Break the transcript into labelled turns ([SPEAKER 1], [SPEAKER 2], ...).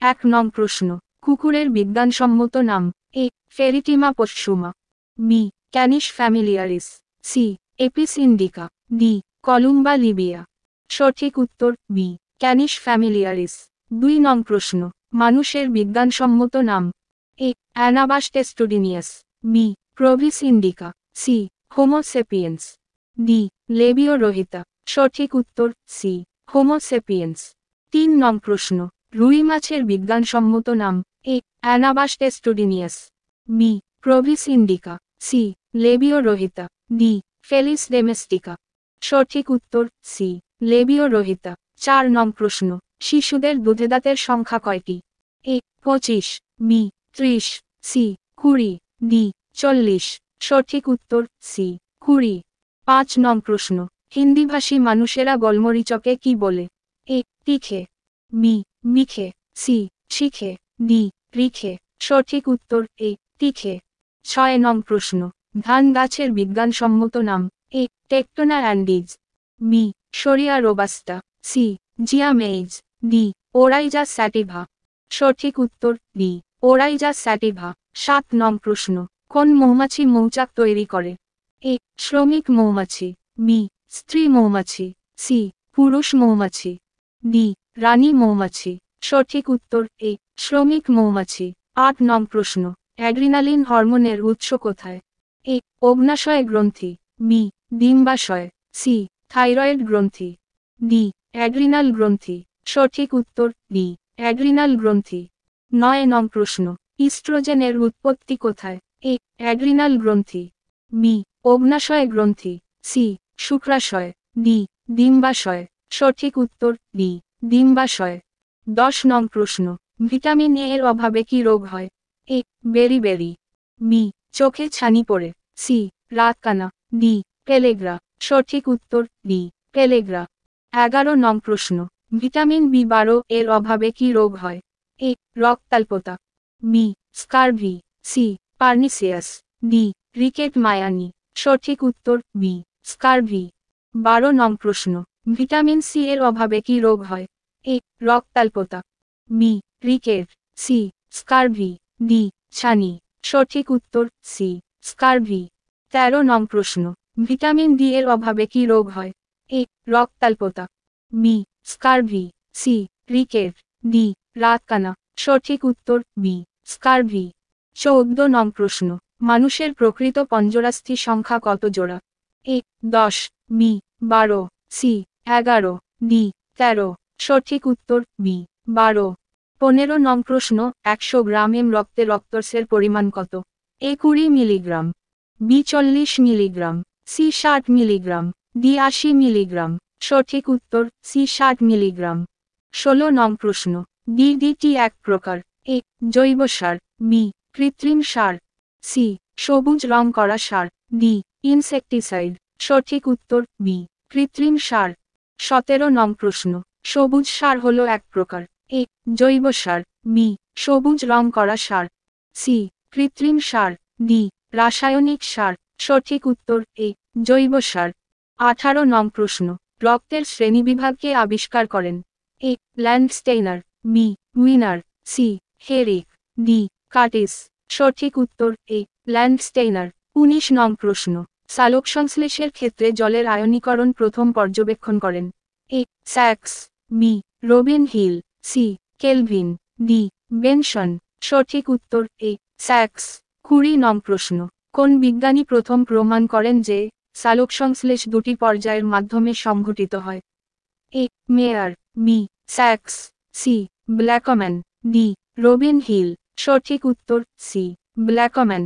[SPEAKER 1] নং প্রশ্ন, কুকুরের বিজ্ঞানসম্মত নাম? A. Pheretima posthuma, B. Canis familiaris, C. Apis indica, D. Columba livia. সঠিক উত্তর বি. ক্যানিস ফ্যামিলিয়ারিস। 2 নং প্রশ্ন, মানুষের বিজ্ঞানসম্মত নাম? এ. Anabas testudineus, B. প্রোভিস ইন্ডিকা, C. Homo sapiens, D. Labeo rohita. সঠিক উত্তর সি. Homo sapiens. 3 নং প্রশ্ন, রুই মাছের বিজ্ঞানসম্মত নাম? এ. Anabas testudineus, B. প্রোভিস ইন্ডিকা, C. Labeo rohita, D. Felis domestica. সঠিক উত্তর সি. লেবিও রোহিতা। 4 নং প্রশ্ন, শিশুদের দুধেদাঁতের সংখ্যা কয়টি? এ. 25, বি. 30, সি. 20, ডি. 40। সঠিক উত্তর সি. 20। 5 নং প্রশ্ন, হিন্দিভাষী মানুষেরা গোলমরিচকে কি বলে? এ. তিখে, বি. মিখে, সি. শিখে, ডি. রিখে। সঠিক উত্তর এ. তিখে। 6 নং প্রশ্ন, ধান গাছের বিজ্ঞানসম্মত নাম? এ. টেকটোনা অ্যান্ডিজ, B. Shorea robusta, C. Zea mays, D. Oryza sativa. সঠিক উত্তর ডি. Oryza sativa. 7 নং প্রশ্ন, কোন মৌমাছি মৌচাক তৈরি করে? এ. শ্রমিক মৌমাছি, বি. স্ত্রী মৌমাছি, সি. পুরুষ মৌমাছি, ডি. রানী মৌমাছি। সঠিক উত্তর এ. শ্রমিক মৌমাছি। 8 নং প্রশ্ন, অ্যাড্রিনালিন হরমোনের উৎস কোথায়? এ. অগ্ন্যাশয় গ্রন্থি, বি. ডিম্বাশয়, সি. থাইরয়েড গ্রন্থি, ডি. অ্যাড্রিনাল গ্রন্থি। সঠিক উত্তর ডি. অ্যাড্রিনাল গ্রন্থি। 9 নং প্রশ্ন, ইস্ট্রোজেনের উৎপত্তি কোথায়? এ. অ্যাড্রিনাল গ্রন্থি, বি. অগ্ন্যাশয় গ্রন্থি, সি. শুক্রাশয়, ডি. ডিম্বাশয়। সঠিক উত্তর ডি. ডিম্বাশয়। 10 নং প্রশ্ন, ভিটামিন এ এর অভাবে কি রোগ হয়? এ. Beriberi, B. চোখে ছানি পড়ে, সি. রাতকানা, ডি. পেলেগ্রা। সঠিক উত্তর ডি. পেলেগ্রা। 11 নং প্রশ্ন, ভিটামিন বি12 এর অভাবে কি রোগ হয়? এ. রক্তাল্পতা, B. Scurvy, C. Pernicious, D. Rickets মায়ানি। সঠিক উত্তর বি. স্কারভি। 12 নং প্রশ্ন, ভিটামিন সি এর অভাবে কি রোগ হয়? এ. রক্তাল্পতা, B. Rickets, C. Scurvy, D. ছানি। সঠিক উত্তর সি. স্কারভি। 13 নং প্রশ্ন, ভিটামিন ডি এর অভাবে কি রোগ হয়? এ. রক্তাল্পতা, B. Scurvy, C. Rickets, D. রাতকানা। সঠিক উত্তর বি. স্কারভি। 14 নং প্রশ্ন, মানুষের প্রকৃত পঞ্জরাস্থি সংখ্যা কত জোড়া? এ. 10, বি. 12, সি. 11, ডি. 13। সঠিক উত্তর বি. 12। 15 নং প্রশ্ন, 100 গ্রাম রক্তে রক্তস্রাবের পরিমাণ কত? A. 20 milligram, B. 40 milligram, C. 60 milligram, D. 80 milligram. সঠিক উত্তর সি. 60 মিলিগ্রাম। 16 নং প্রশ্ন, ডিডিটি এক প্রকার? এ. জৈব সার, বি. কৃত্রিম সার, সি. সবুজ রং করা সার, ডি. ইনসেকটিসাইড। সঠিক উত্তর বি. কৃত্রিম সার। 17 নং প্রশ্ন, সবুজ সার হলো এক প্রকার? এ. জৈব সার, বি. সবুজ রং করা সার, সি. কৃত্রিম সার, ডি. রাসায়নিক সার। সঠিক উত্তর এ. জৈব সার। 18 নং প্রশ্ন, রক্তের শ্রেণীবিভাগ কে আবিষ্কার করেন? A. Landsteiner, B. Wiener, C. Herrick, D. Curtis. সঠিক উত্তর এ. ল্যান্ডস্টেইনার। 19 নং প্রশ্ন, সালোকসংশ্লেষের ক্ষেত্রে জলের আয়নীকরণ প্রথম পর্যবেক্ষণ করেন? এ. স্যাক্স, B. Robin Hill, C. Kelvin, D. Benson. সঠিক উত্তর এ. স্যাক্স। 20 নং প্রশ্ন, কোন বিজ্ঞানী প্রথম প্রমাণ করেন যে সালোকসংশ্লেষ দুটি পর্যায়ের মাধ্যমে সংঘটিত হয়? এ. Mayer, B. স্যাক্স, C. Blackman, D. Robin Hill. সঠিক উত্তর সি. ব্ল্যাকম্যান।